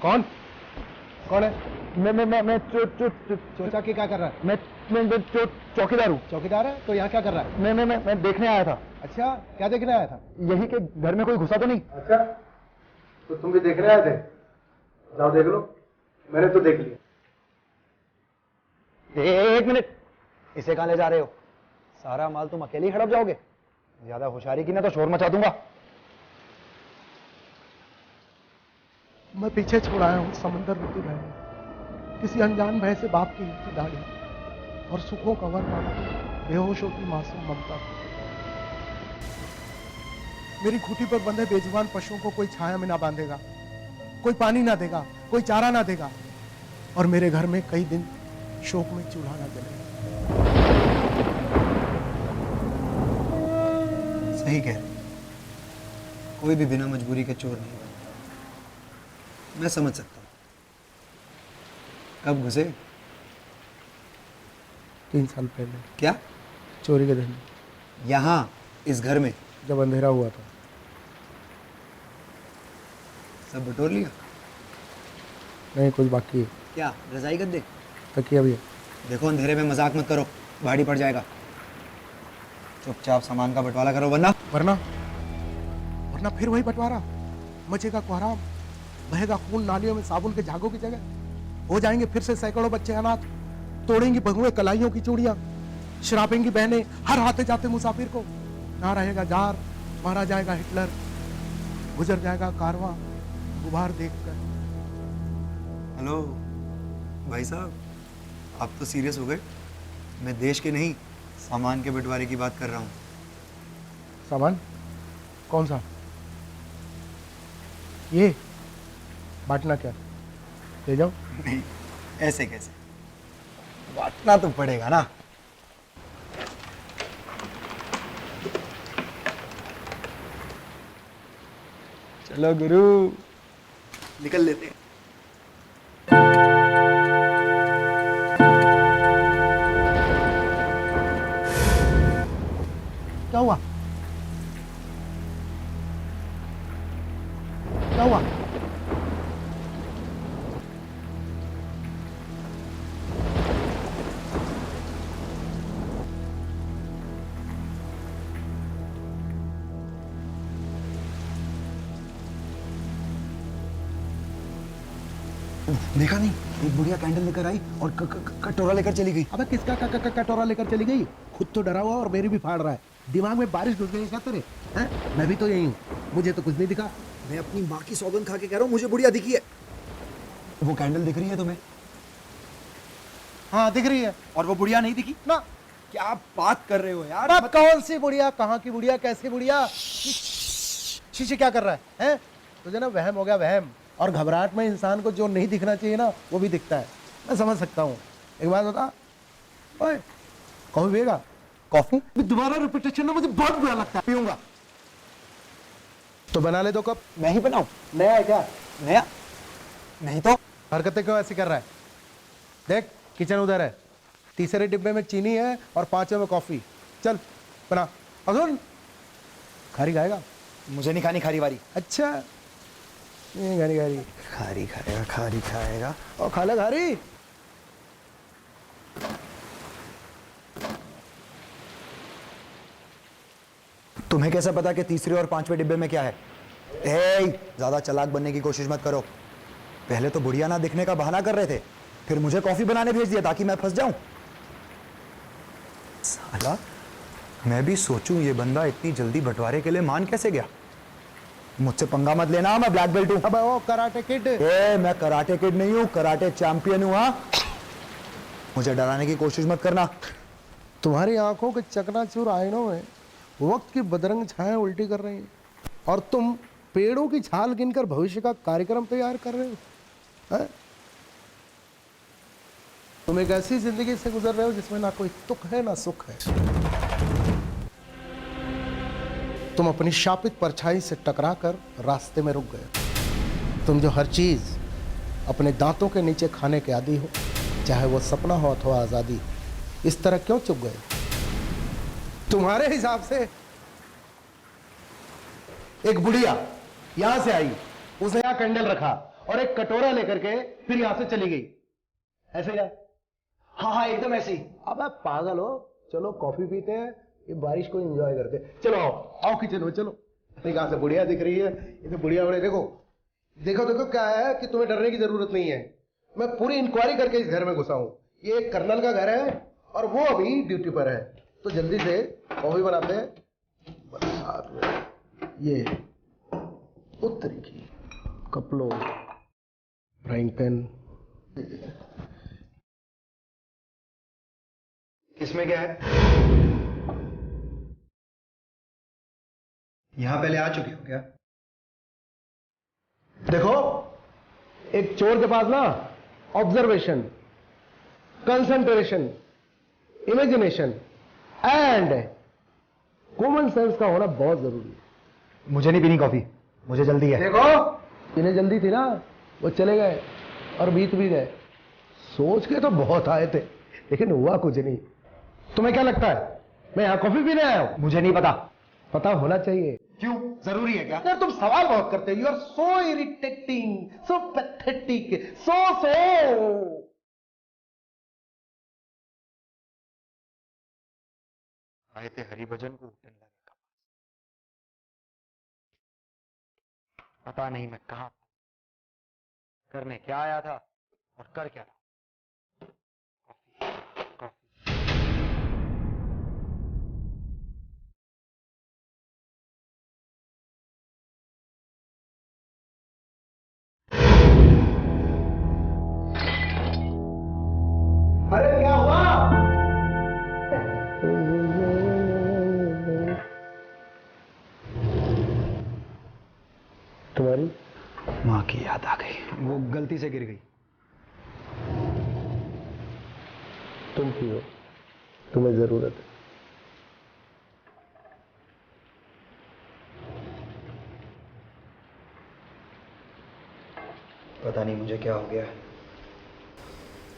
कौन कौन है? मैं चोचा की क्या कर रहा है? मैं चौकीदार हूँ। चौकीदार है तो यहाँ क्या कर रहा है? मैं देखने आया था। अच्छा, क्या देखने आया था? यही के घर में कोई घुसा तो नहीं? अच्छा, तो तुम भी देखने आए थे? जाओ देख लो, मैंने तो देख लिया। एक मिनट, इसे कहाँ ले जा रहे हो? सारा माल तुम अकेले ही हड़प जाओगे? ज्यादा होशियारी की ना तो शोर मचा दूंगा। मैं पीछे छोड़ आया हूं समंदर रूपी बहन, किसी अनजान भय से बाप की नीची दाढ़ी और सुखों का वर मांगती बेहोशों की मासूम ममता। मेरी खूंटी पर बंधे बेजुबान पशुओं को कोई छाया में ना बांधेगा, कोई पानी ना देगा, कोई चारा ना देगा, और मेरे घर में कई दिन शोक में चूल्हा ना जलेगा। सही कह रहे, कोई भी बिना मजबूरी के चोर नहीं बनता। मैं समझ सकता हूँ। कब घुसे? 3 साल पहले। क्या? चोरी के दिन। यहाँ इस घर में? जब अंधेरा हुआ था। सब बटोर लिया? नहीं, कुछ बाकी है। क्या रजाई गद्दे? तकिया भी है। देखो अंधेरे में मजाक मत करो, भारी पड़ जाएगा। चुपचाप सामान का बंटवारा करो, वरना वरना फिर वही बंटवारा, मचेगा कोहराम, बहेगा खून नालियों में साबुन के झागों की जगह, हो जाएंगे फिर से सैकड़ों बच्चे अनाथ, तोड़ेंगी बहुएं कलाइयों की चूड़ियां, शराबेंगी बहनें हर आते जाते मुसाफिर को, ना रहेगा जार, मारा जाएगा हिटलर, गुजर जाएगा कारवां गुबार देखकर। हेलो भाई साहब, आप तो सीरियस हो गए। मैं देश के नहीं, सामान के बंटवारे की बात कर रहा हूँ। सामान कौन सा? ये बांटना क्या? ले जाओ। नहीं, ऐसे कैसे? बांटना तो पड़ेगा ना। चलो गुरु, निकल लेते हैं। क्या हुआ? क्या हुआ? देखा नहीं, एक बुढ़िया कैंडल लेकर आई और कटोरा लेकर चली गई। अबे किसका कटोरा लेकर चली गई? खुद तो डरा हुआ और मेरी भी फाड़ रहा है। दिमाग में बारिश घुस गई क्या तेरे? हैं? मैं भी तो यही हूँ, मुझे तो कुछ नहीं दिखा। मैं अपनी माँ की सौगंध खा के कह रहा हूँ, मुझे बुढ़िया दिखी है। वो कैंडल दिख रही है तुम्हें? हाँ दिख रही है। और वो बुढ़िया नहीं दिखी ना। क्या बात कर रहे हो यार? कौन सी बुढ़िया, कहाँ की बुढ़िया, कैसी बुढ़िया? शीशे क्या कर रहा है? तुझे ना वहम हो गया, वहम। और घबराहट में इंसान को जो नहीं दिखना चाहिए ना वो भी दिखता है। मैं समझ सकता हूँ। एक बात बता, ओए कॉफी पिएगा? कॉफी? दोबारा रिपीटेशन ना मुझे बहुत बुरा लगता है। पीऊंगा तो बना ले 2 कप। मैं ही बनाऊं? नया है क्या? नया नहीं तो। हरकतें क्यों ऐसी कर रहा है? देख किचन उधर है, तीसरे डिब्बे में चीनी है और 5वें में कॉफी। चल बना। अजून खारी खाएगा? मुझे नहीं खानी खारी वारी। अच्छा खारी खारी खारी खाएगा, खारी खाएगा। और खा ले खारी। तुम्हें कैसा पता कि तीसरे और पांचवें डिब्बे में क्या है? ज्यादा चालाक बनने की कोशिश मत करो। पहले तो बुढ़िया ना दिखने का बहाना कर रहे थे, फिर मुझे कॉफी बनाने भेज दिया ताकि मैं फंस जाऊं। साला, मैं भी सोचूं ये बंदा इतनी जल्दी बंटवारे के लिए मान कैसे गया। मुझसे पंगा मत लेना, मैं ब्लैक बेल्ट हूं। अब वो कराटे किड। मैं कराटे किड नहीं हूं, कराटे चैंपियन हूं। हाँ, मुझे डराने की कोशिश मत करना। तुम्हारी आंखों के चकनाचूर आईनों में वक्त की बदरंग छाया उल्टी कर रही हैं और तुम पेड़ों की छाल गिनकर भविष्य का कार्यक्रम तैयार कर रहे हो। हैं? तुम एक ऐसी जिंदगी से गुजर रहे हो जिसमें ना कोई तुक है ना सुख है। तुम अपनी शापित परछाई से टकराकर रास्ते में रुक गए। तुम जो हर चीज अपने दांतों के नीचे खाने के आदी हो, चाहे वो सपना हो अथवा आजादी, इस तरह क्यों चुप गए? तुम्हारे हिसाब से एक बुढ़िया यहां से आई, उसने यहां कैंडल रखा और एक कटोरा लेकर के फिर यहां से चली गई, ऐसे क्या? हाँ एकदम ऐसी। अब आप पागल हो। चलो कॉफी पीते हैं, ये बारिश को एंजॉय करते हैं। चलो आओ आओ किचन में चलो। कहां से बुढ़िया दिख रही है? ये तो बुढ़िया बड़े। देखो देखो देखो क्या है कि तुम्हें डरने की जरूरत नहीं है। मैं पूरी इंक्वायरी करके इस घर में घुसा हूं। ये एक कर्नल का घर है और वो अभी ड्यूटी पर है, तो जल्दी से कॉफी बनाते हैं। साथ में ये उत्तरी की कपड़ों, फ्राइंग पैन। इसमें क्या है? यहां पहले आ चुके हो क्या? देखो, एक चोर के पास ना observation, concentration, imagination and common sense का होना बहुत जरूरी है। मुझे नहीं पीनी कॉफी, मुझे जल्दी है। देखो, इन्हें जल्दी थी ना, वो चले गए और बीत भी गए। सोच के तो बहुत आए थे लेकिन हुआ कुछ नहीं। तुम्हें क्या लगता है मैं यहां कॉफी पीने आया हूं? मुझे नहीं पता। पता होना चाहिए। क्यों, जरूरी है क्या? यार तुम सवाल बहुत करते हो। You are so irritating, so pathetic, सो आए थे हरिभजन को उठने लगे का। पता नहीं मैं कहां था, करने क्या आया था और कर क्या था। Coffee, coffee. अरे क्या हुआ? तुम्हारी माँ की याद आ गई, वो गलती से गिर गई। तुम पियो, तुम्हें जरूरत है। पता नहीं मुझे क्या हो गया है।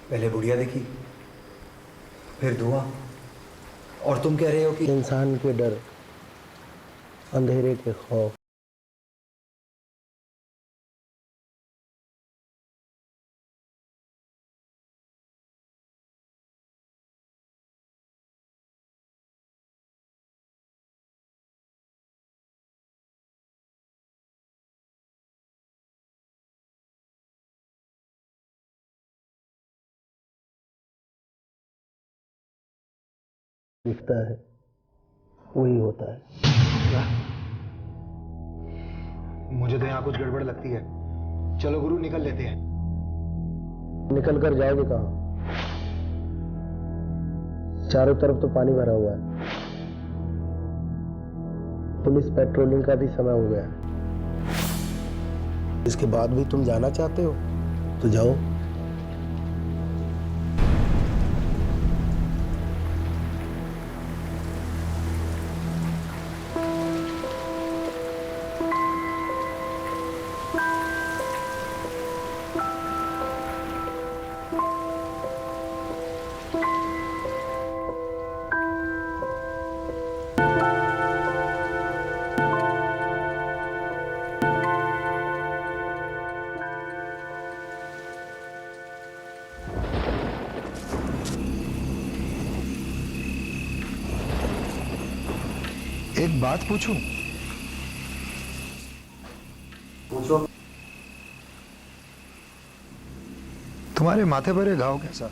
पहले बुढ़िया दिखी, फिर धुआं, और तुम कह रहे हो कि इंसान के डर, अंधेरे के खौफ, दिखता है वही होता है। क्या? मुझे तो यहाँ कुछ गड़बड़ लगती है। चलो गुरु, निकल लेते हैं। निकल कर जाओगे कहां? चारों तरफ तो पानी भरा हुआ है। पुलिस पेट्रोलिंग का भी समय हो गया है। इसके बाद भी तुम जाना चाहते हो तो जाओ। एक बात पूछूं? पूछो। तुम्हारे माथे पर ये घाव कैसा?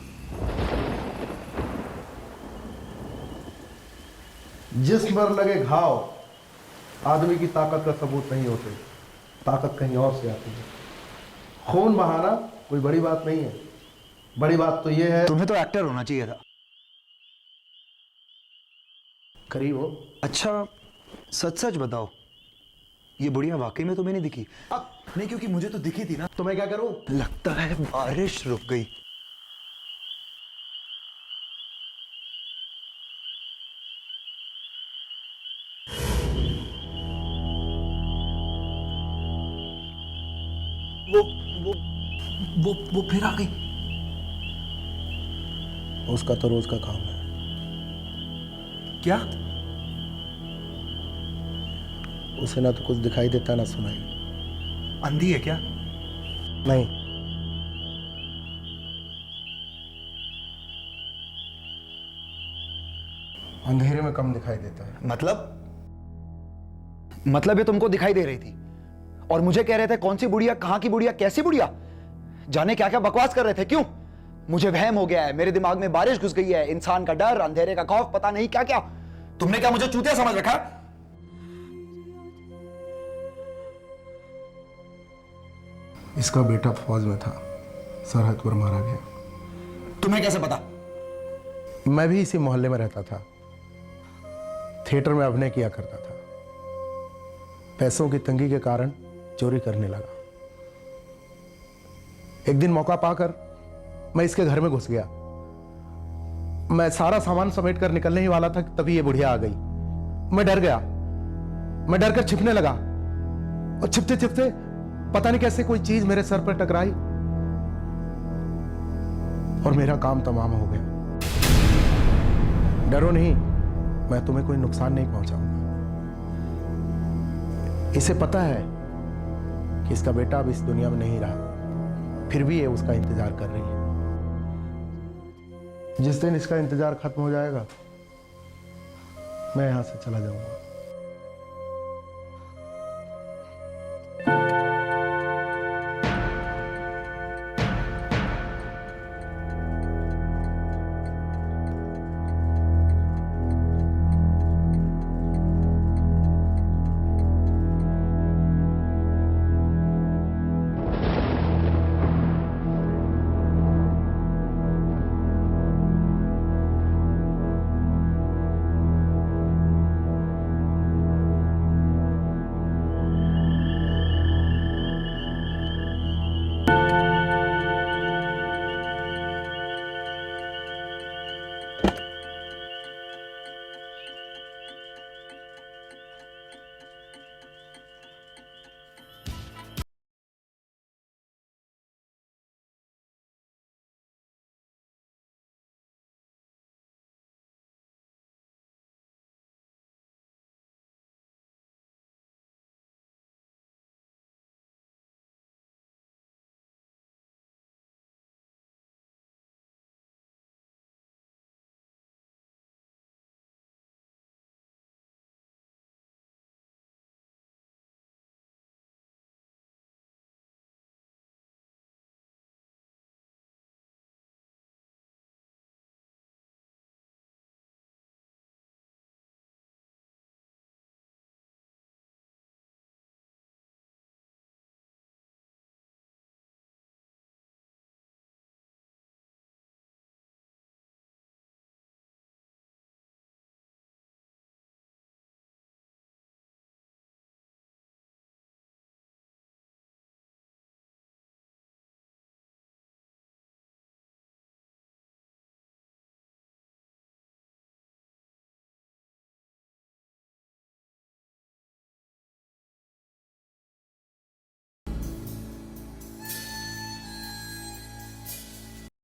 जिस्म पर लगे घाव आदमी की ताकत का सबूत नहीं होते, ताकत कहीं और से आती है। खून बहाना कोई बड़ी बात नहीं है, बड़ी बात तो यह है। तुम्हें तो एक्टर होना चाहिए था। करीब हो। अच्छा सच सच बताओ, ये बुढ़िया वाकई में तुम्हें नहीं दिखी? नहीं, क्योंकि मुझे तो दिखी थी ना। तो मैं क्या करूं? लगता है बारिश रुक गई। वो फिर आ गई। उसका तो रोज का काम है। क्या? उसे ना तो कुछ दिखाई देता ना सुनाई। अंधी है क्या? नहीं, अंधेरे में कम दिखाई देता है। मतलब ये तुमको दिखाई दे रही थी और मुझे कह रहे थे कौन सी बुढ़िया, कहां की बुढ़िया, कैसी बुढ़िया? जाने क्या क्या बकवास कर रहे थे। क्यों? मुझे वहम हो गया है, मेरे दिमाग में बारिश घुस गई है, इंसान का डर, अंधेरे का खौफ, पता नहीं क्या क्या। तुमने क्या मुझे चूतिया समझ रखा? इसका बेटा फौज में था, सरहद पर मारा गया। तुम्हें कैसे पता? मैं भी इसी मोहल्ले में रहता था, थिएटर में अभिनय किया करता था। पैसों की तंगी के कारण चोरी करने लगा। एक दिन मौका पाकर मैं इसके घर में घुस गया। मैं सारा सामान समेट कर निकलने ही वाला था, तभी ये बुढ़िया आ गई। मैं डर गया, मैं डर कर छिपने लगा और छिपते छिपते पता नहीं कैसे कोई चीज मेरे सर पर टकराई और मेरा काम तमाम हो गया। डरो नहीं, मैं तुम्हें कोई नुकसान नहीं पहुंचाऊंगा। इसे पता है कि इसका बेटा अब इस दुनिया में नहीं रहा, फिर भी ये उसका इंतजार कर रही है। जिस दिन इसका इंतजार खत्म हो जाएगा, मैं यहां से चला जाऊंगा।